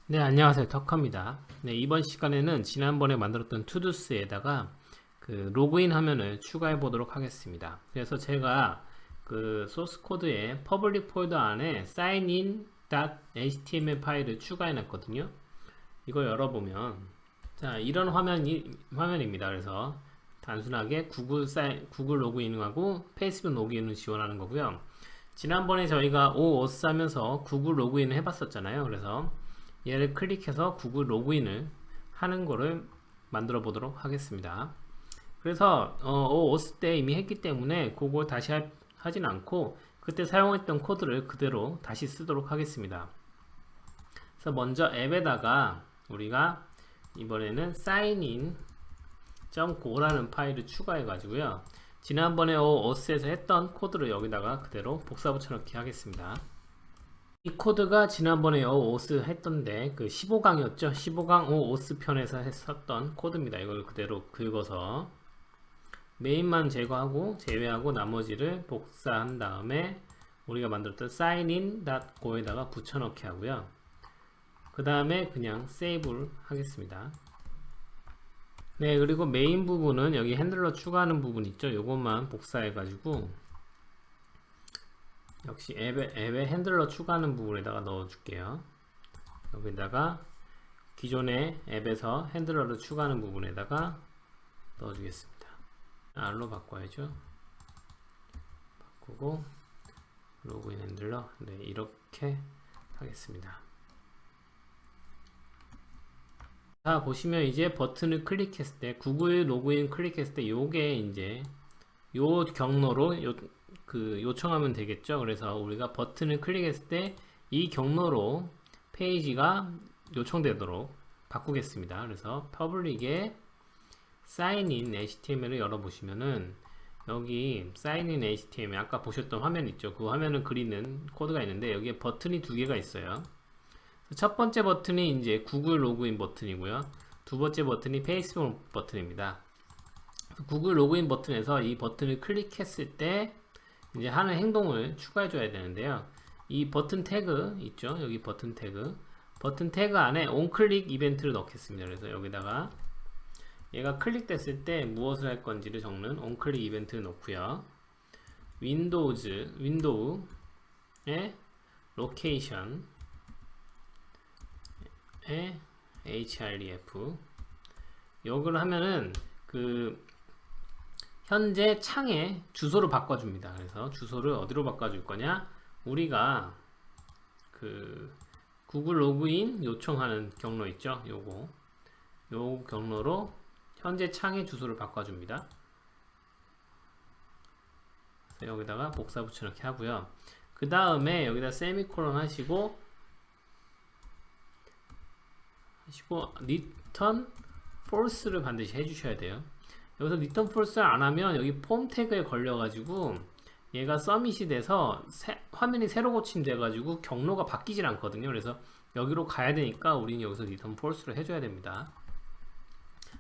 네, 안녕하세요. 터커입니다. 네, 이번 시간에는 지난번에 만들었던 투두스에다가 그 로그인 화면을 추가해 보도록 하겠습니다. 그래서 제가 그 소스 코드에 퍼블릭 폴더 안에 signin.html 파일을 추가해 놨거든요. 이거 열어보면 자, 이런 화면입니다. 그래서 단순하게 구글 로그인하고 페이스북 로그인을 지원하는 거고요. 지난번에 저희가 OAuth 하면서 구글 로그인을 해봤었잖아요. 그래서 얘를 클릭해서 구글 로그인을 하는 거를 만들어 보도록 하겠습니다. 그래서 OAuth 때 이미 했기 때문에 그걸 다시 하진 않고 그때 사용했던 코드를 그대로 다시 쓰도록 하겠습니다. 그래서 먼저 앱에다가 우리가 이번에는 signin.go라는 파일을 추가해 가지고요. 지난번에 OAuth에서 했던 코드를 여기다가 그대로 복사 붙여넣기 하겠습니다. 이 코드가 지난번에 OAuth 했던데 그 15강이었죠. 15강 OAuth 편에서 했었던 코드입니다. 이걸 그대로 긁어서 메인만 제외하고 나머지를 복사한 다음에 우리가 만들었던 signin.go에다가 붙여넣기 하고요. 그 다음에 그냥 세이브를 하겠습니다. 네, 그리고 메인 부분은 여기 핸들러 추가하는 부분 있죠. 요것만 복사해 가지고 역시 앱에 핸들러 추가하는 부분에다가 넣어 줄게요. 여기다가 기존의 앱에서 핸들러를 추가하는 부분에다가 넣어 주겠습니다. R로 바꿔야죠. 바꾸고 로그인 핸들러, 네, 이렇게 하겠습니다. 자, 보시면 이제 버튼을 클릭했을 때 구글 로그인 클릭했을 때 요게 이제 요 경로로 요청하면 되겠죠. 그래서 우리가 버튼을 클릭했을 때 이 경로로 페이지가 요청되도록 바꾸겠습니다. 그래서 퍼블릭에 signin html을 열어보시면은 여기 signin html 아까 보셨던 화면 있죠. 그 화면을 그리는 코드가 있는데 여기에 버튼이 두 개가 있어요. 첫 번째 버튼이 이제 구글 로그인 버튼이고요. 두 번째 버튼이 페이스북 버튼입니다. 구글 로그인 버튼에서 이 버튼을 클릭했을 때 이제 하는 행동을 추가해 줘야 되는데요. 이 버튼 태그 있죠. 여기 버튼 태그 안에 onClick 이벤트를 넣겠습니다. 그래서 여기다가 얘가 클릭됐을 때 무엇을 할 건지를 적는 onClick 이벤트를 넣고요. 윈도우의 로케이션에 href 요걸 하면은 그 현재 창에 주소를 바꿔줍니다. 그래서 주소를 어디로 바꿔줄 거냐? 우리가 그 구글 로그인 요청하는 경로 있죠? 요 경로로 현재 창의 주소를 바꿔줍니다. 그래서 여기다가 복사 붙여넣기 하고요. 그 다음에 여기다 세미콜론 하시고 return false를 반드시 해주셔야 돼요. 여기서 return false를 안하면 여기 폼 태그에 걸려가지고 얘가 서밋이 돼서 화면이 새로 고침돼가지고 경로가 바뀌질 않거든요. 그래서 여기로 가야 되니까 우리는 여기서 return false를 해줘야 됩니다.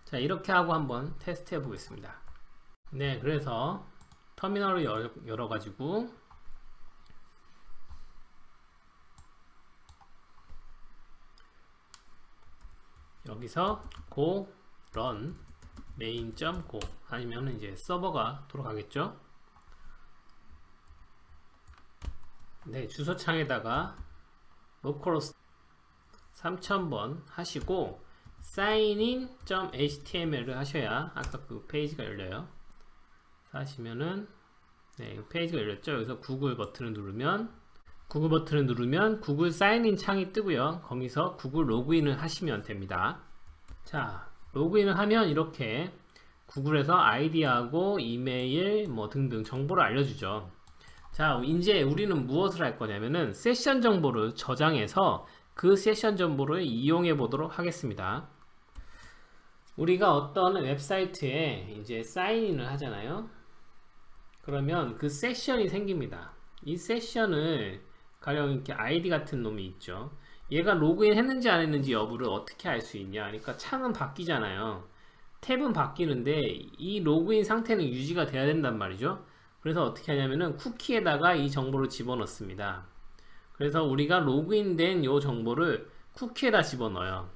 자, 이렇게 하고 한번 테스트 해보겠습니다. 네, 그래서 터미널을 열어가지고 여기서 go run main.go 아니면 이제 서버가 돌아가겠죠. 네, 주소창에다가 localhost 3000번 하시고 signin.html을 하셔야 아까 그 페이지가 열려요. 하시면은 네, 페이지가 열렸죠. 여기서 구글 버튼을 누르면 구글 사인인 창이 뜨고요. 거기서 구글 로그인을 하시면 됩니다. 자, 로그인을 하면 이렇게 구글에서 아이디하고 이메일 뭐 등등 정보를 알려주죠. 자, 이제 우리는 무엇을 할 거냐면은 세션 정보를 저장해서 그 세션 정보를 이용해 보도록 하겠습니다. 우리가 어떤 웹사이트에 이제 사인인을 하잖아요. 그러면 그 세션이 생깁니다. 이 세션을 가령 이렇게 아이디 같은 놈이 있죠. 얘가 로그인 했는지 안 했는지 여부를 어떻게 알 수 있냐? 그러니까 창은 바뀌잖아요. 탭은 바뀌는데 이 로그인 상태는 유지가 돼야 된단 말이죠. 그래서 어떻게 하냐면은 쿠키에다가 이 정보를 집어넣습니다. 그래서 우리가 로그인된 이 정보를 쿠키에다 집어넣어요.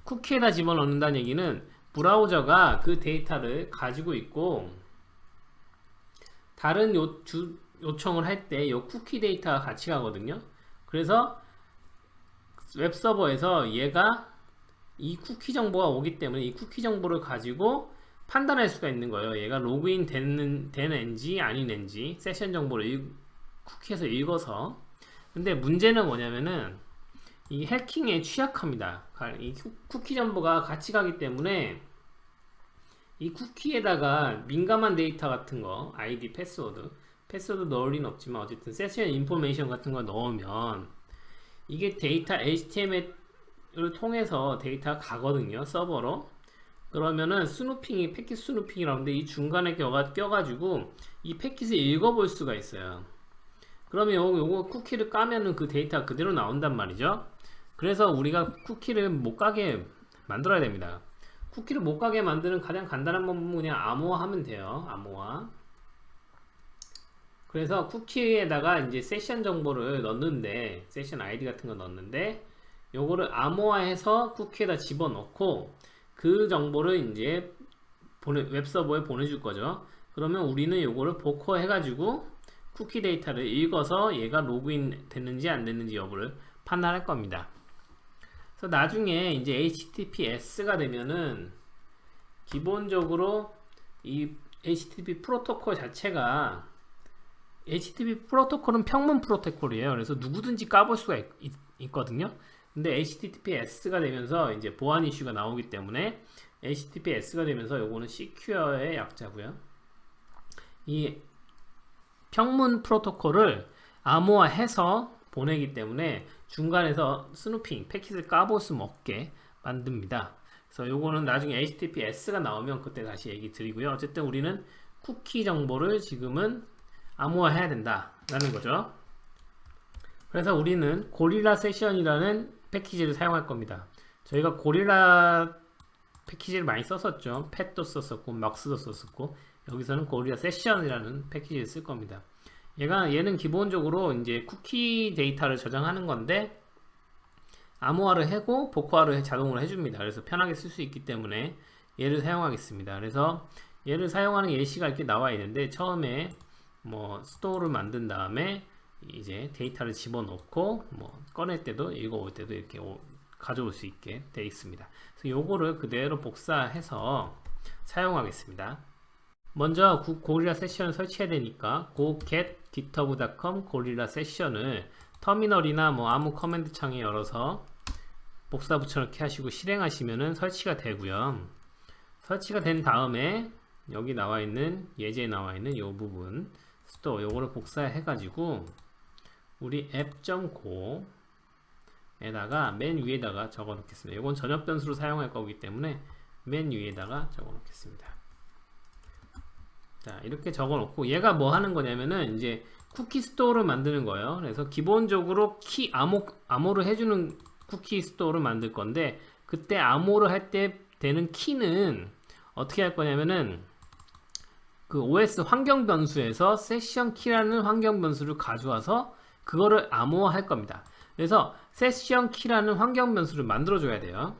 쿠키에다 집어넣는다는 얘기는 브라우저가 그 데이터를 가지고 있고 다른 요청을 할 때 이 쿠키 데이터가 같이 가거든요. 그래서 웹서버에서 얘가 이 쿠키 정보가 오기 때문에 이 쿠키 정보를 가지고 판단할 수가 있는 거예요. 얘가 로그인 되는지 아니는지 세션 정보를 쿠키에서 읽어서. 근데 문제는 뭐냐면은 이 해킹에 취약합니다. 이 쿠키 정보가 같이 가기 때문에 이 쿠키에다가 민감한 데이터 같은 거, 아이디, 패스워드 넣을 리는 없지만 어쨌든 세션 인포메이션 같은 거 넣으면 이게 데이터 HTML을 통해서 데이터가 가거든요, 서버로. 그러면은 패킷 스누핑이라고 하는데 이 중간에 껴가지고 이 패킷을 읽어볼 수가 있어요. 그러면 요거 쿠키를 까면은 그 데이터가 그대로 나온단 말이죠. 그래서 우리가 쿠키를 못 가게 만들어야 됩니다. 쿠키를 못 가게 만드는 가장 간단한 방법은 그냥 암호화 하면 돼요. 암호화. 그래서 쿠키에다가 이제 세션 정보를 넣는데, 세션 아이디 같은 거 넣는데, 요거를 암호화해서 쿠키에다 집어넣고, 그 정보를 이제 웹서버에 보내줄 거죠. 그러면 우리는 요거를 복호 해가지고, 쿠키 데이터를 읽어서 얘가 로그인 됐는지 안 됐는지 여부를 판단할 겁니다. 그래서 나중에 이제 HTTPS가 되면은 기본적으로 이 HTTP 프로토콜 자체가 HTTP 프로토콜은 평문 프로토콜이에요. 그래서 누구든지 까볼 수가 있거든요. 근데 HTTPS가 되면서 이제 보안 이슈가 나오기 때문에 HTTPS가 되면서 요거는 Secure의 약자고요. 이 평문 프로토콜을 암호화해서 보내기 때문에 중간에서 스누핑, 패킷을 까볼 수 없게 만듭니다. 그래서 요거는 나중에 HTTPS가 나오면 그때 다시 얘기 드리고요. 어쨌든 우리는 쿠키 정보를 지금은 암호화해야 된다 라는 거죠. 그래서 우리는 고릴라 세션이라는 패키지를 사용할 겁니다. 저희가 고릴라 패키지를 많이 썼었죠. 팻도 썼었고 막스도 썼었고, 여기서는 고릴라 세션이라는 패키지를 쓸 겁니다. 얘는 기본적으로 이제 쿠키 데이터를 저장하는 건데 암호화를 하고 복호화를 자동으로 해줍니다. 그래서 편하게 쓸 수 있기 때문에 얘를 사용하겠습니다. 그래서 얘를 사용하는 예시가 이렇게 나와 있는데, 처음에 뭐 스토어를 만든 다음에 이제 데이터를 집어넣고 뭐 꺼낼 때도 읽어올 때도 이렇게 가져올 수 있게 되어 있습니다. 그래서 요거를 그대로 복사해서 사용하겠습니다. 먼저 고릴라 세션을 설치해야 되니까 get github.com 고릴라 세션을 터미널이나 뭐 아무 커맨드 창에 열어서 복사 붙여넣기 하시고 실행하시면은 설치가 되고요. 설치가 된 다음에 여기 나와 있는 예제에 나와 있는 이 부분 스토어 요거를 복사해 가지고 우리 app.go에다가 맨 위에다가 적어 놓겠습니다. 이건 전역 변수로 사용할 거기 때문에 맨 위에다가 적어 놓겠습니다. 자, 이렇게 적어 놓고 얘가 뭐 하는 거냐면은 이제 쿠키 스토어를 만드는 거예요. 그래서 기본적으로 암호를 해주는 쿠키 스토어를 만들 건데, 그때 암호를 할 때 되는 키는 어떻게 할 거냐면은 그 OS 환경 변수에서 세션 키라는 환경 변수를 가져와서 그거를 암호화 할 겁니다. 그래서 세션 키라는 환경 변수를 만들어 줘야 돼요.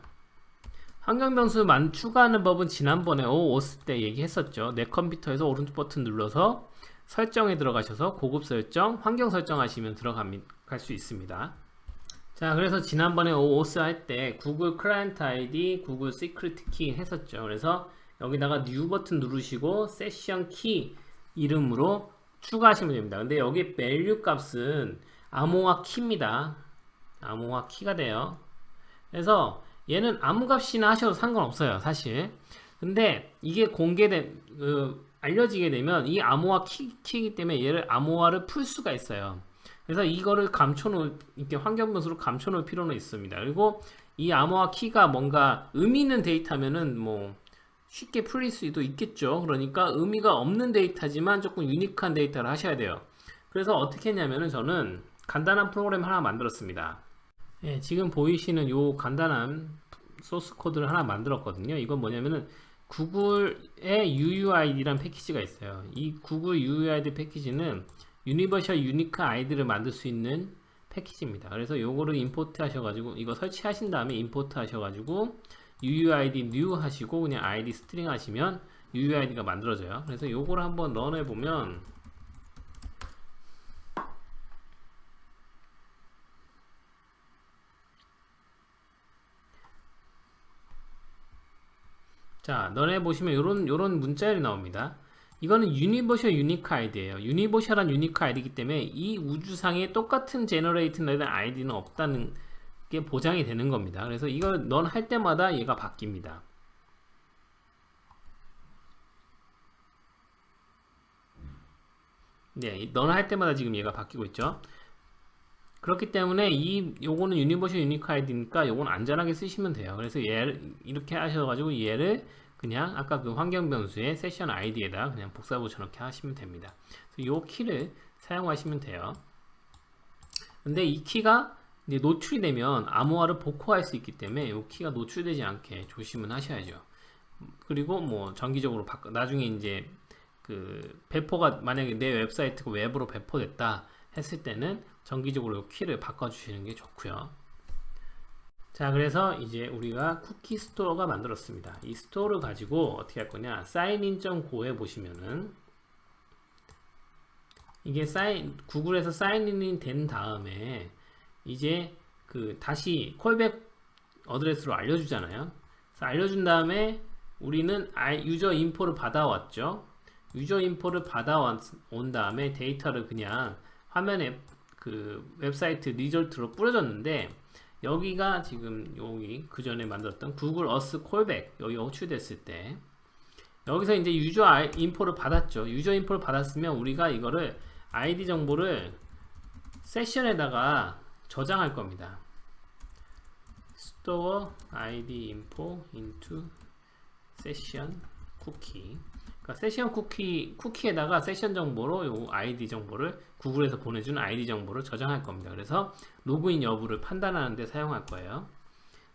환경 변수 추가하는 법은 지난번에 OOS 때 얘기했었죠. 내 컴퓨터에서 오른쪽 버튼 눌러서 설정에 들어가셔서 고급 설정, 환경 설정 하시면 들어갈 수 있습니다. 자, 그래서 지난번에 OOS 할 때 구글 클라이언트 아이디, 구글 시크릿 키 했었죠. 그래서 여기다가 뉴 버튼 누르시고 세션 키 이름으로 추가하시면 됩니다. 근데 여기 value 값은 암호화 키입니다. 암호화 키가 돼요. 그래서 얘는 아무 값이나 하셔도 상관없어요, 사실. 근데 이게 알려지게 되면 이 암호화 키이기 때문에 얘를 암호화를 풀 수가 있어요. 그래서 이거를 이렇게 환경 변수로 감춰놓을 필요는 있습니다. 그리고 이 암호화 키가 뭔가 의미 있는 데이터면은 뭐 쉽게 풀릴 수도 있겠죠. 그러니까 의미가 없는 데이터지만 조금 유니크한 데이터를 하셔야 돼요. 그래서 어떻게 했냐면은 저는 간단한 프로그램 하나 만들었습니다. 예, 지금 보이시는 요 간단한 소스 코드를 하나 만들었거든요. 이건 뭐냐면은 구글의 UUID라는 패키지가 있어요. 이 구글 UUID 패키지는 유니버셜 유니크 아이디를 만들 수 있는 패키지입니다. 그래서 요거를 임포트 하셔가지고 이거 설치하신 다음에 임포트 하셔가지고 UUID new 하시고 그냥 ID 스트링 하시면 UUID가 만들어져요. 그래서 요거를 한번 런해 보면 자, 런해 보시면 요런 문자열이 나옵니다. 이거는 유니버셜 유니크 아이디예요. 유니버셜한 유니크 아이디이기 때문에 이 우주상에 똑같은 제너레이트된 아이디는 없다는 게 보장이 되는 겁니다. 그래서 이걸 넌 할 때마다 얘가 바뀝니다. 네, 넌 할 때마다 지금 얘가 바뀌고 있죠. 그렇기 때문에 요거는 유니버셜 유니크 아이디니까 요건 안전하게 쓰시면 돼요. 그래서 얘를 이렇게 하셔가지고 얘를 그냥 아까 그 환경 변수의 세션 아이디에다 그냥 복사부 저렇게 하시면 됩니다. 그래서 요 키를 사용하시면 돼요. 근데 이 키가 이제 노출이 되면 암호화를 복호할 수 있기 때문에 이 키가 노출되지 않게 조심은 하셔야죠. 그리고 뭐 정기적으로 나중에 이제 그 배포가 만약에 내 웹사이트가 웹으로 배포됐다 했을 때는 정기적으로 이 키를 바꿔주시는 게 좋고요. 자, 그래서 이제 우리가 쿠키 스토어가 만들었습니다. 이 스토어를 가지고 어떻게 할 거냐, 사인인.go에 보시면은 이게 구글에서 사인인이 된 다음에 이제 그 다시 콜백 어드레스로 알려주잖아요. 그래서 알려준 다음에 우리는 유저 인포를 받아왔죠. 유저 인포를 받아온 다음에 데이터를 그냥 화면에 그 웹사이트 리절트로 뿌려줬는데, 여기가 지금 여기 그 전에 만들었던 구글 어스 콜백 여기가 호출됐을 때 여기서 이제 유저 인포를 받았죠. 유저 인포를 받았으면 우리가 이거를 아이디 정보를 세션에다가 저장할 겁니다. store id info into session cookie. 그러니까 세션 쿠키에다가 세션 정보로 요 아이디 정보를 구글에서 보내준 아이디 정보를 저장할 겁니다. 그래서 로그인 여부를 판단하는 데 사용할 거예요.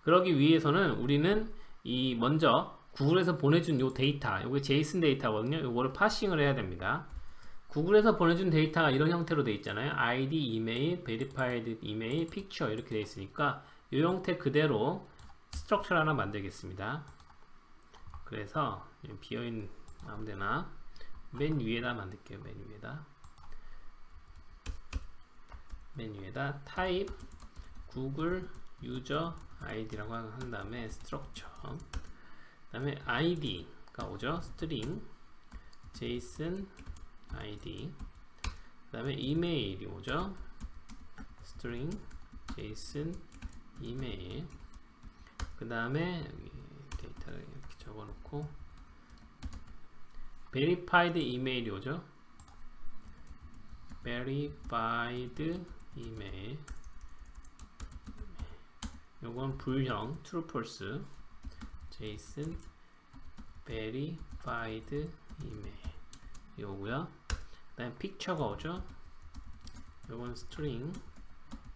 그러기 위해서는 우리는 먼저 구글에서 보내준 요 데이터, 요게 제이슨 데이터거든요. 요거를 파싱을 해야 됩니다. 구글에서 보내준 데이터가 이런 형태로 되어 있잖아요. 아이디, 이메일, 베리파이드 이메일, 픽처 이렇게 되어 있으니까 이 형태 그대로 스트럭처를 하나 만들겠습니다. 그래서 비어있는 아무데나 맨 위에다 만들게요. 맨 위에다 타입 구글 유저 아이디라고 한 다음에 스트럭처, 그 다음에 아이디가 오죠. 스트링 제이슨 아이디, 그 다음에 이메일이 오죠. 스트링 제이슨 이메일, 그 다음에 여기 데이터를 이렇게 적어 놓고 verified 이메일이 오죠. verified 이메일, 요건 불형 true false json verified 이메일 요거요. 그 다음에 픽처가 오죠. 요건 string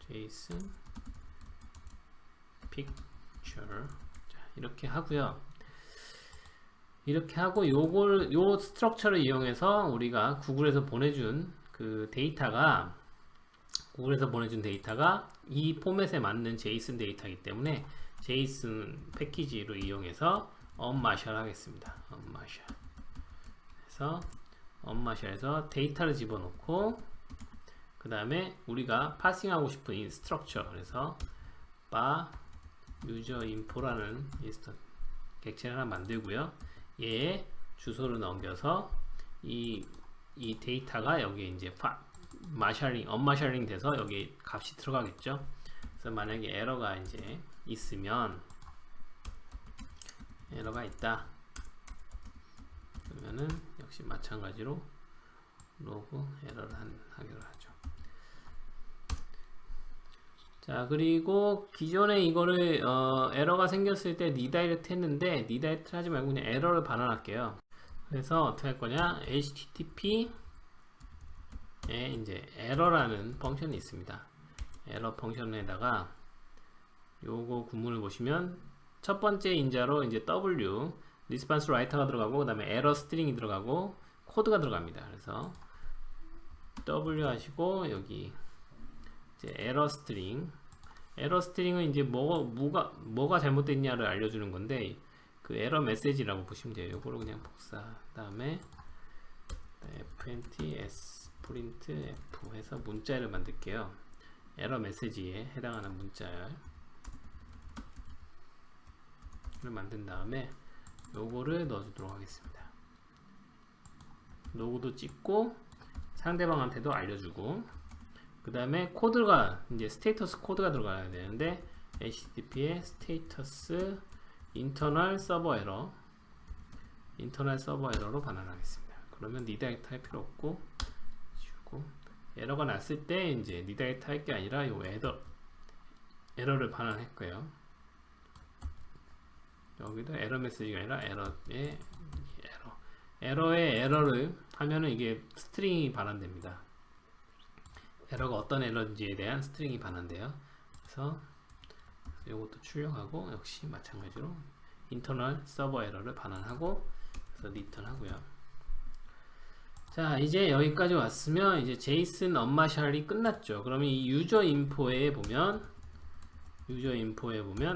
json picture. 자, 이렇게 하고요. 이렇게 하고 요 스트럭처를 이용해서 우리가 구글에서 보내준 그 데이터가 이 포맷에 맞는 제이슨 데이터이기 때문에 제이슨 패키지로 이용해서 언마셜 하겠습니다. 언마셜에서 데이터를 집어넣고 그 다음에 우리가 파싱하고 싶은 이 스트럭처, 그래서 바 유저 인포라는 객체를 하나 만들고요. 얘에 주소를 넘겨서 이 데이터가 여기에 이제 언마셜링 돼서 여기 값이 들어가겠죠. 그래서 만약에 에러가 이제 있으면, 에러가 있다 그러면은 역시 마찬가지로 로그 에러를 하기로 하죠. 자, 그리고 기존에 이거를 에러가 생겼을 때 리다이렉트 했는데 리다이렉트 하지 말고 그냥 에러를 반환할게요. 그래서 어떻게 할 거냐, http에 이제 에러라는 펑션이 있습니다. 에러 펑션에다가 요거 구문을 보시면 첫 번째 인자로 이제 w 리스폰스 라이터가 들어가고, 그 다음에 에러 스트링이 들어가고 코드가 들어갑니다. 그래서 w 하시고 여기 이제 에러 스트링. 에러 스트링은 이제 뭐가 잘못됐냐를 알려주는 건데, 그 에러 메시지라고 보시면 돼요. 이거를 그냥 복사. 그다음에 fnts print f 해서 문자를 만들게요. 에러 메시지에 해당하는 문자를 만든 다음에 요거를 넣어주도록 하겠습니다. 로고도 찍고 상대방한테도 알려주고, 그 다음에 코드가 이제 스테이터스 코드가 들어가야 되는데 HTTP의 스테이터스 인터널 서버 에러로 반환하겠습니다. 그러면 리다이렉트 할 필요 없고 지우고, 에러가 났을 때 이제 리다이렉트 할 게 아니라 요 에러를 반환할 거예요. 여기도 에러 메시지가 아니라 에러의 에러를 하면은 이게 스트링이 반환됩니다. 에러가 어떤 에러인지에 대한 스트링이 반환돼요. 그래서 이것도 출력하고, 역시 마찬가지로 인터널 서버 에러를 반환하고, 그래서 리턴 하고요. 자, 이제 여기까지 왔으면 이제 제이슨 언마샬이 끝났죠. 그러면 이 유저 인포에 보면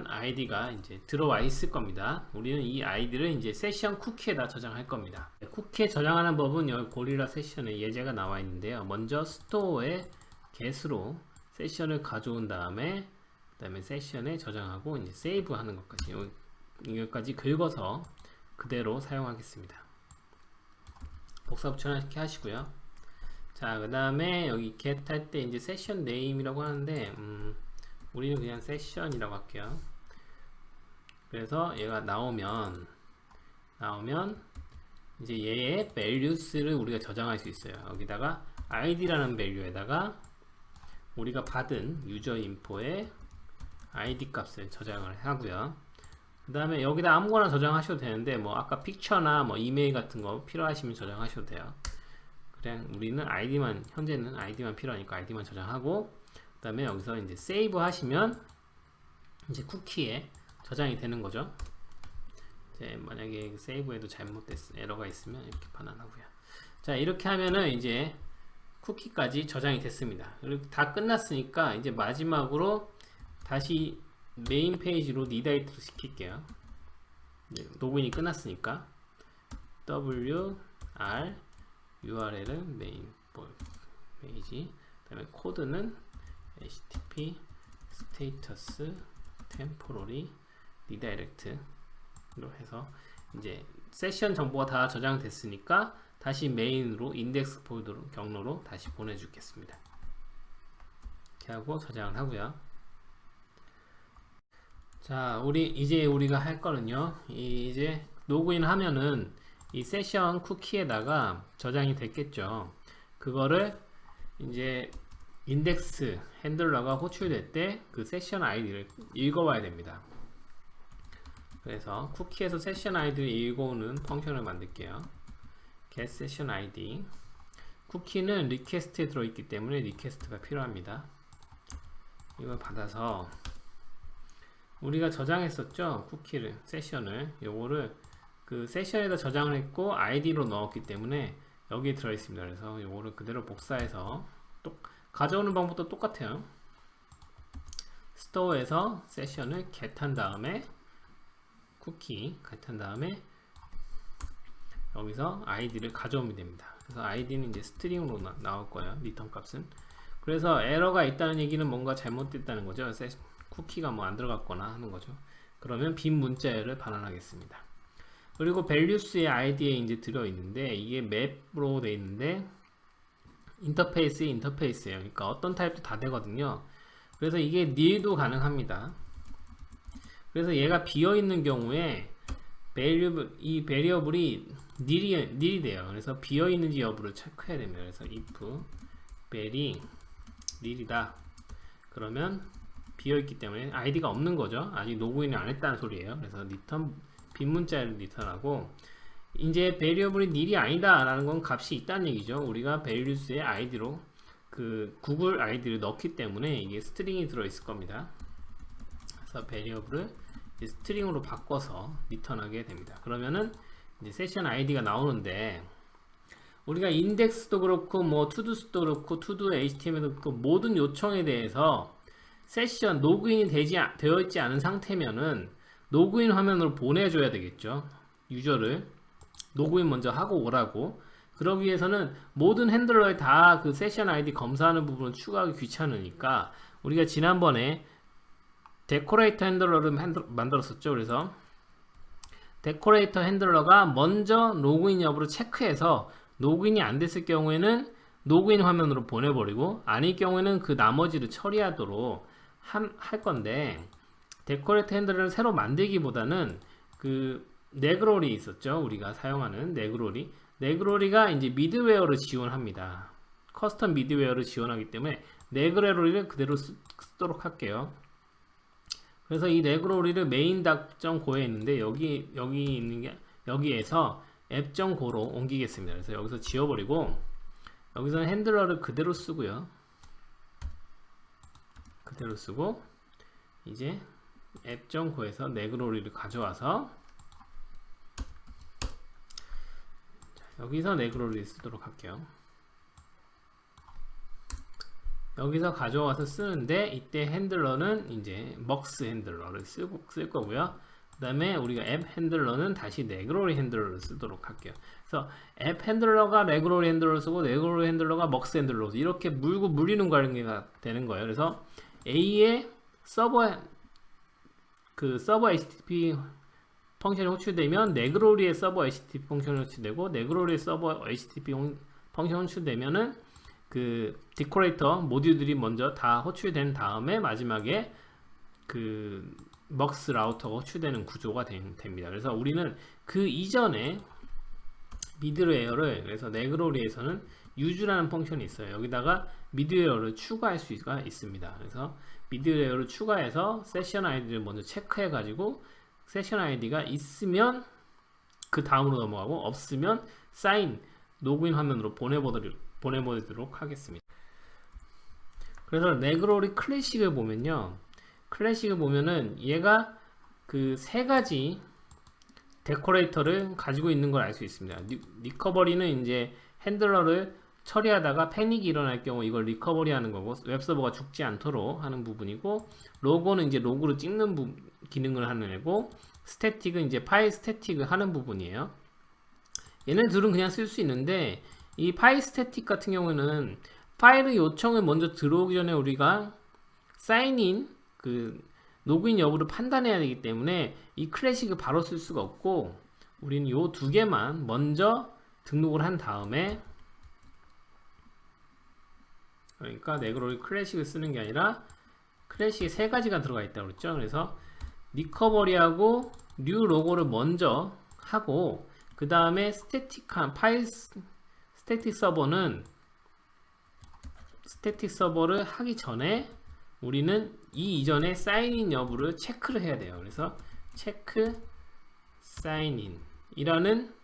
아이디가 이제 들어와 있을 겁니다. 우리는 이 아이디를 이제 세션 쿠키에다 저장할 겁니다. 쿠키에 저장하는 법은 여기 고릴라 세션에 예제가 나와 있는데요. 먼저 스토어에 get으로 세션을 가져온 다음에, 그 다음에 세션에 저장하고 이제 세이브 하는 것까지, 여기까지 긁어서 그대로 사용하겠습니다. 복사 붙여 이렇게 하시고요. 자, 그 다음에 여기 get 할 때 이제 세션 네임이라고 하는데, 우리는 그냥 세션이라고 할게요. 그래서 얘가 나오면 이제 얘의 values를 우리가 저장할 수 있어요. 여기다가 id라는 value에다가 우리가 받은 유저 인포의 id 값을 저장을 하고요. 그 다음에 여기다 아무거나 저장하셔도 되는데, 뭐 아까 픽처나 뭐 이메일 같은 거 필요하시면 저장하셔도 돼요. 그냥 우리는 현재는 id만 필요하니까 id만 저장하고, 그 다음에 여기서 이제 세이브 하시면 이제 쿠키에 저장이 되는 거죠. 이제 만약에 세이브에도 에러가 있으면 이렇게 반환하고요. 자, 이렇게 하면은 이제 쿠키까지 저장이 됐습니다. 그리고 다 끝났으니까 이제 마지막으로 다시 메인 페이지로 리다이렉트 시킬게요. 로그인이 끝났으니까 url은 메인 페이지, 그 다음에 코드는 http status temporary redirect로 해서 이제 세션 정보가 다 저장됐으니까 다시 메인으로 인덱스 폴더 경로로 다시 보내주겠습니다. 이렇게 하고 저장을 하고요. 자, 이제 우리가 할 거는요, 이제 로그인 하면은 이 세션 쿠키에다가 저장이 됐겠죠. 그거를 이제 인덱스 핸들러가 호출될 때 그 세션 아이디를 읽어와야 됩니다. 그래서 쿠키에서 세션 아이디를 읽어오는 펑션을 만들게요. get session id. 쿠키는 리퀘스트에 들어있기 때문에 리퀘스트가 필요합니다. 이걸 받아서 우리가 저장했었죠, 쿠키를, 세션을. 요거를 그 세션에다 저장을 했고 id로 넣었기 때문에 여기에 들어있습니다. 그래서 요거를 그대로 복사해서 가져오는 방법도 똑같아요. 스토어에서 세션을 get한 다음에 쿠키 get한 다음에 여기서 id를 가져오면 됩니다. 그래서 id는 이제 스트링으로 나올 거예요, 리턴 값은. 그래서 에러가 있다는 얘기는 뭔가 잘못됐다는 거죠. 쿠키가 뭐 안 들어갔거나 하는 거죠. 그러면 빈 문자열을 반환하겠습니다. 그리고 values의 id에 이제 들어있는데, 이게 맵으로 되어 있는데 인터페이스예요. 그러니까 어떤 타입도 다 되거든요. 그래서 이게 nil도 가능합니다. 그래서 얘가 비어있는 경우에 이 베리어블이 nil이 돼요. 그래서 비어있는지 여부를 체크해야 됩니다. 그래서 if 벨이 nil이다, 그러면 비어있기 때문에 id가 없는 거죠. 아직 로그인을 안 했다는 소리예요. 그래서 리턴 빈 문자를 리턴하고, 이제 베리어블이 nil이 아니다 라는 건 값이 있다는 얘기죠. 우리가 values의 id로 그 구글 id를 넣기 때문에 이게 스트링이 들어 있을 겁니다. 그래서 베리어블을 스트링으로 바꿔서 리턴하게 됩니다. 그러면은 이제 세션 id가 나오는데, 우리가 인덱스도 그렇고 뭐 투두스도 그렇고 투두 HTML도 그렇고 모든 요청에 대해서 세션 로그인이 되어 있지 않은 상태면은 로그인 화면으로 보내줘야 되겠죠. 유저를 로그인 먼저 하고 오라고. 그러기 위해서는 모든 핸들러에 다 그 세션 아이디 검사하는 부분을 추가하기 귀찮으니까 우리가 지난번에 데코레이터 핸들러를 만들었었죠. 그래서 데코레이터 핸들러가 먼저 로그인 여부를 체크해서 로그인이 안 됐을 경우에는 로그인 화면으로 보내버리고 아닐 경우에는 그 나머지를 처리하도록 할 건데, 데코레이터 핸들러를 새로 만들기보다는 그 네그로리 있었죠. 우리가 사용하는 네그로리가 이제 미드웨어를 지원합니다. 커스텀 미드웨어를 지원하기 때문에 네그로리를 그대로 쓰도록 할게요. 그래서 이 네그로리를 main.go에 있는데 여기 있는 게 여기에서 app.go로 옮기겠습니다. 그래서 여기서 지워버리고 여기서는 핸들러를 그대로 쓰고요. 그대로 쓰고 이제 app.go에서 네그로리를 가져와서 여기서 네그로리를 쓰도록 할게요. 여기서 가져와서 쓰는데 이때 핸들러는 이제 먹스 핸들러를 쓸 거고요. 그 다음에 우리가 앱 핸들러는 다시 네그로리 핸들러를 쓰도록 할게요. 그래서 앱 핸들러가 네그로리 핸들러를 쓰고 네그로리 핸들러가 먹스 핸들러를 이렇게 물고 물리는 관계가 되는 거예요. 그래서 A의 서버 HTTP 펑션이 호출되면 네그로리의 서버 HTTP 펑션이 호출되고 네그로리의 서버 HTTP 펑션이 호출되면은 그 데코레이터 모듈들이 먼저 다 호출된 다음에 마지막에 그 먹스 라우터가 호출되는 구조가 됩니다. 그래서 우리는 그 이전에 미드웨어를, 그래서 네그로리에서는 유즈라는 펑션이 있어요. 여기다가 미드웨어를 추가할 수가 있습니다. 그래서 미드웨어를 추가해서 세션 아이디를 먼저 체크해 가지고 세션 아이디가 있으면 그 다음으로 넘어가고 없으면 사인 로그인 화면으로 보내보도록 하겠습니다. 그래서 네그로리 클래식을 보면요, 클래식을 보면은 얘가 그 세 가지 데코레이터를 가지고 있는 걸 알 수 있습니다. 리커버리는 이제 핸들러를 처리하다가 패닉이 일어날 경우 이걸 리커버리 하는 거고, 웹서버가 죽지 않도록 하는 부분이고, 로고는 이제 로그를 찍는 기능을 하는 애고, 스태틱은 이제 파일 스태틱을 하는 부분이에요. 얘네 둘은 그냥 쓸 수 있는데 이 파일 스태틱 같은 경우는 파일의 요청을 먼저 들어오기 전에 우리가 사인인 그 로그인 여부를 판단해야 되기 때문에 이 클래식을 바로 쓸 수가 없고, 우리는 요 두 개만 먼저 등록을 한 다음에, 그러니까 네그로리 클래식을 쓰는 게 아니라 클래식에 세 가지가 들어가 있다고 그랬죠. 그래서 리커버리하고 뉴 로고를 먼저 하고 그 다음에 스태틱한 파일 스태틱 서버를 하기 전에 우리는 이 이전에 사인인 여부를 체크를 해야 돼요. 그래서 체크 사인인 이라는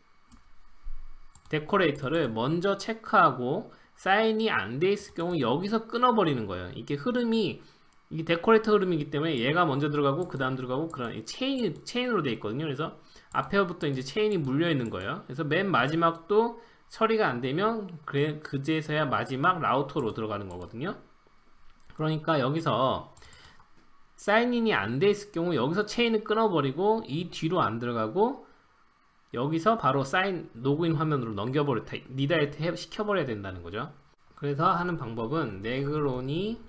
데코레이터를 먼저 체크하고 사인이 안 돼 있을 경우 여기서 끊어버리는 거예요. 이게 흐름이, 이게 데코레이터 흐름이기 때문에 얘가 먼저 들어가고 그 다음 들어가고 그런 체인으로 되어 있거든요. 그래서 앞에부터 이제 체인이 물려 있는 거예요. 그래서 맨 마지막도 처리가 안 되면 그제서야 마지막 라우터로 들어가는 거거든요. 그러니까 여기서 사인인이 안 돼 있을 경우 여기서 체인을 끊어버리고 이 뒤로 안 들어가고 여기서 바로 로그인 화면으로 리다이렉트 시켜버려야 된다는 거죠. 그래서 하는 방법은 네그로니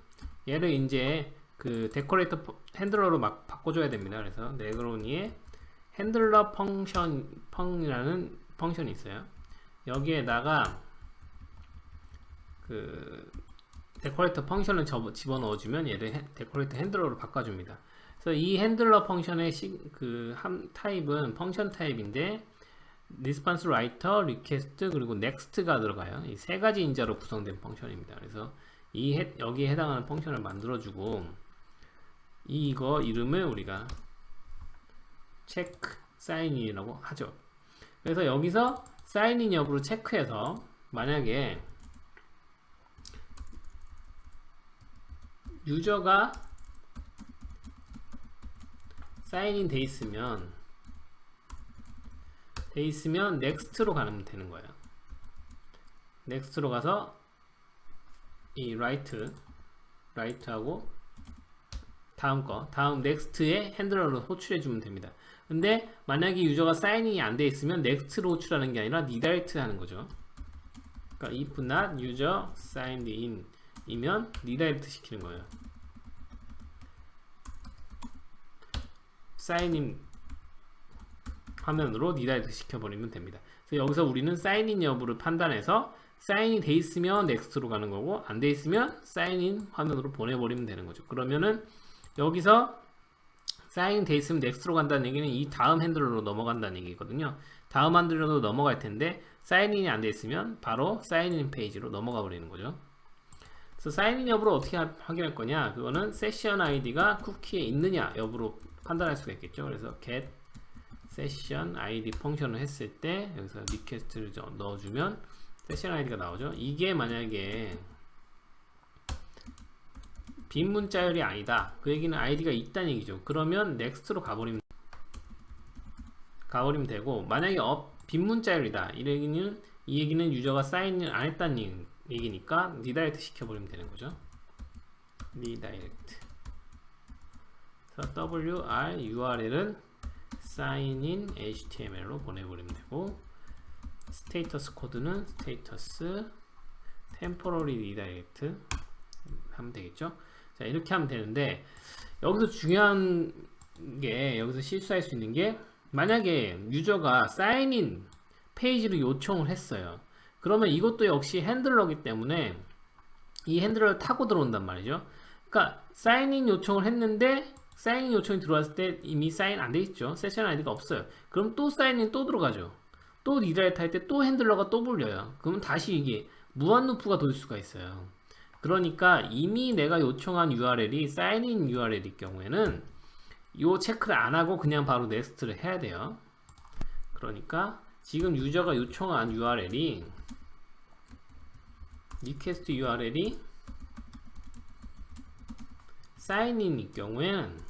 얘를 이제 그 데코레이터 핸들러로 막 바꿔줘야 됩니다. 그래서 네그로니의 핸들러 펑이라는 펑션이 있어요. 여기에다가 그 데코레이터 펑션을 집어넣어주면 얘를 데코레이터 핸들러로 바꿔줍니다. 그래서 이 핸들러 펑션의 타입은 펑션 타입인데 리스폰스 라이터, 리퀘스트 그리고 넥스트가 들어가요. 이 세 가지 인자로 구성된 펑션입니다. 그래서 여기에 해당하는 펑션을 만들어주고 이거 이름을 우리가 체크 사인인이라고 하죠. 그래서 여기서 사인인 여부를 체크해서 만약에 유저가 사인인 돼 있으면 넥스트로 가면 되는 거예요. 넥스트로 가서 이 라이트하고 다음 넥스트에 핸들러로 호출해 주면 됩니다. 근데 만약에 유저가 사인인이 안 돼 있으면 넥스트로 호출하는 게 아니라 리다이렉트 하는 거죠. 그러니까 if not user signed in 이면 리다이렉트 시키는 거예요. 사인인 화면으로 리다이렉트 시켜버리면 됩니다. 그래서 여기서 우리는 사인인 여부를 판단해서 사인이 돼 있으면 넥스트로 가는 거고 안 돼 있으면 사인인 화면으로 보내버리면 되는 거죠. 그러면은 여기서 사인 돼 있으면 넥스트로 간다는 얘기는 이 다음 핸들러로 넘어간다는 얘기거든요. 다음 핸들러로 넘어갈 텐데 사인인이 안 돼 있으면 바로 사인인 페이지로 넘어가 버리는 거죠. 그래서 사인인 여부를 어떻게 확인할 거냐? 그거는 세션 아이디가 쿠키에 있느냐 여부로 판단할 수가 있겠죠. 그래서 get session id 펑션을 했을 때 여기서 리퀘스트를 넣어주면 세션 아이디가 나오죠. 이게 만약에 빈 문자열이 아니다. 그 얘기는 아이디가 있다는 얘기죠. 그러면 넥스트로 가버리면 되고, 만약에 빈 문자열이다. 이 얘기는 유저가 사인을 안 했다는 얘기니까 리다이렉트 시켜버리면 되는 거죠. 리다이렉트. 그래서 WR URL은 signin HTML로 보내버리면 되고, 스테이터스 코드는 스테이터스 temporary redirect 하면 되겠죠. 자, 이렇게 하면 되는데, 여기서 중요한 게, 여기서 실수할 수 있는 게, 만약에 유저가 사인인 페이지를 요청을 했어요. 그러면 이것도 역시 핸들러기 때문에 이 핸들러를 타고 들어온단 말이죠. 그러니까 사인인 요청을 했는데 사인인 요청이 들어왔을 때 이미 사인 안 돼 있죠. 세션 아이디가 없어요. 그럼 또 사인인 또 들어가죠. 또 리다이렉트 할 때 또 핸들러가 또 불려요. 그러면 다시 이게 무한 루프가 돌 수가 있어요. 그러니까 이미 내가 요청한 URL이 사인인 URL일 경우에는 요 체크를 안 하고 그냥 바로 넥스트를 해야 돼요. 그러니까 지금 유저가 요청한 URL이 리퀘스트 URL이 사인인일 경우에는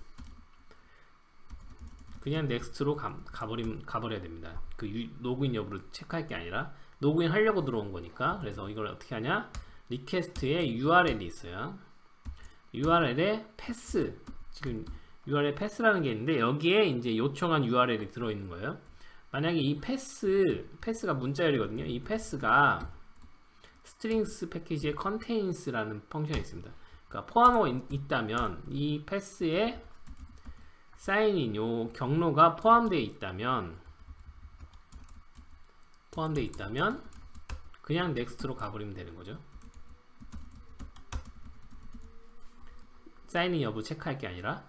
그냥 넥스트로 가버려야 됩니다. 그 로그인 여부를 체크할 게 아니라 로그인 하려고 들어온 거니까. 그래서 이걸 어떻게 하냐? 리퀘스트에 URL이 있어요. URL에 패스, 지금 URL 패스라는 게 있는데 여기에 이제 요청한 URL이 들어있는 거예요. 만약에 이 패스가 문자열이거든요. 이 패스가 스트링스 패키지에 contains라는 펑션이 있습니다. 그러니까 포함하고 있다면 이 패스에 사인인 요 경로가 포함되어 있다면 그냥 넥스트로 가버리면 되는 거죠. 사인인 여부 체크할 게 아니라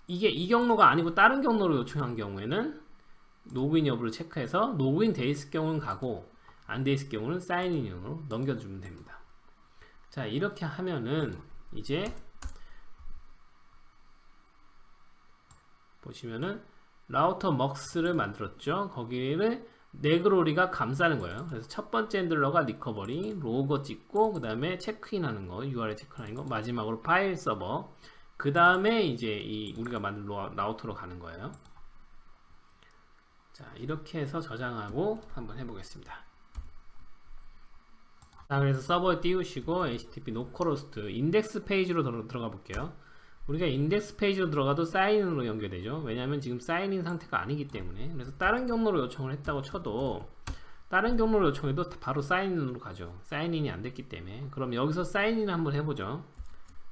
이게 이 경로가 아니고 다른 경로로 요청한 경우에는 로그인 여부를 체크해서 로그인 돼 있을 경우는 가고 안 돼 있을 경우는 사인인으로 넘겨주면 됩니다. 자, 이렇게 하면은 이제 보시면은 라우터 먹스를 만들었죠. 거기를 네그로리가 감싸는 거예요. 그래서 첫 번째 핸들러가 리커버리, 로거 찍고 그 다음에 체크인 하는 거, URL 체크하는 거, 마지막으로 파일 서버, 그 다음에 이제 이 우리가 만든 라우터로 가는 거예요. 자, 이렇게 해서 저장하고 한번 해보겠습니다. 자, 그래서 서버에 띄우시고 http localhost 인덱스 페이지로 들어가 볼게요. 우리가 인덱스 페이지로 들어가도 사인인으로 연결되죠. 왜냐하면 지금 사인인 상태가 아니기 때문에. 그래서 다른 경로로 요청을 했다고 쳐도 다른 경로로 요청해도 바로 사인인으로 가죠. 사인인이 안 됐기 때문에. 그럼 여기서 사인인 한번 해보죠.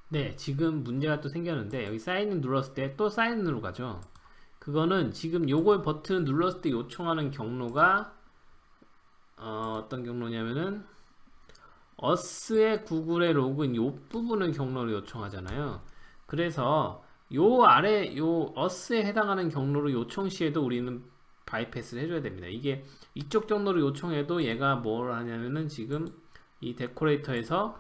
네, 지금 문제가 또 생겼는데 여기 사인인 눌렀을 때 또 사인인으로 가죠. 그거는 지금 요걸 버튼 눌렀을 때 요청하는 경로가 어떤 경로냐면은 어스의 구글의 로그인 요 부분을 경로로 요청하잖아요. 그래서 요 아래 요 어스에 해당하는 경로로 요청 시에도 우리는 바이패스를 해줘야 됩니다. 이게 이쪽 경로로 요청해도 얘가 뭘 하냐면은 지금 이 데코레이터에서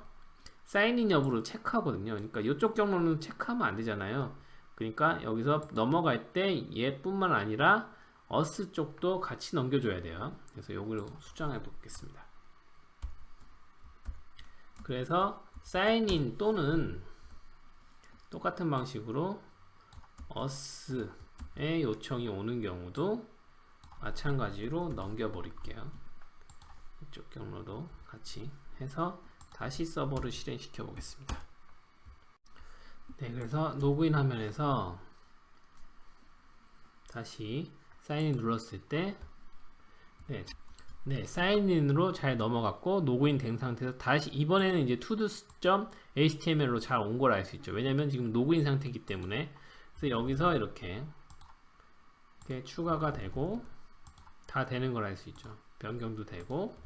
사인인 여부를 체크하거든요. 그러니까 이쪽 경로는 체크하면 안 되잖아요. 그러니까 여기서 넘어갈 때 얘뿐만 아니라 어스 쪽도 같이 넘겨줘야 돼요. 그래서 요걸 수정해 보겠습니다. 그래서 사인인 또는 똑같은 방식으로 어스의 요청이 오는 경우도 마찬가지로 넘겨 버릴게요. 이쪽 경로도 같이 해서 다시 서버를 실행시켜 보겠습니다. 네, 그래서 로그인 화면에서 다시 사인인 눌렀을 때 네, 사인인으로 잘 넘어갔고 로그인 된 상태에서 다시 이번에는 이제 todos.html로 잘 온 걸 알 수 있죠. 왜냐면 지금 로그인 상태이기 때문에. 그래서 여기서 이렇게 추가가 되고 다 되는 걸 알 수 있죠. 변경도 되고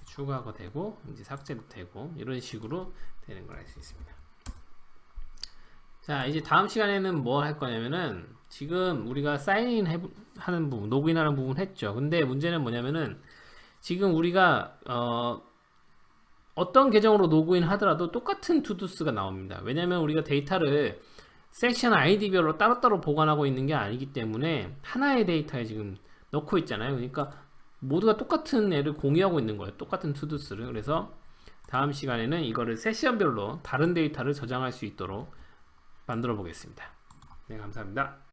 추가가 되고 이제 삭제도 되고 이런 식으로 되는 걸 알 수 있습니다. 자, 이제 다음 시간에는 뭐 할 거냐면은 지금 우리가 사인인 하는 부분, 로그인하는 부분 했죠. 근데 문제는 뭐냐면은 지금 우리가 어떤 계정으로 로그인 하더라도 똑같은 투두스가 나옵니다. 왜냐면 우리가 데이터를 섹션 아이디별로 따로따로 보관하고 있는 게 아니기 때문에 하나의 데이터에 지금 넣고 있잖아요. 그러니까 모두가 똑같은 애를 공유하고 있는 거예요. 똑같은 투두스를. 그래서 다음 시간에는 이거를 세션별로 다른 데이터를 저장할 수 있도록 만들어 보겠습니다. 네, 감사합니다.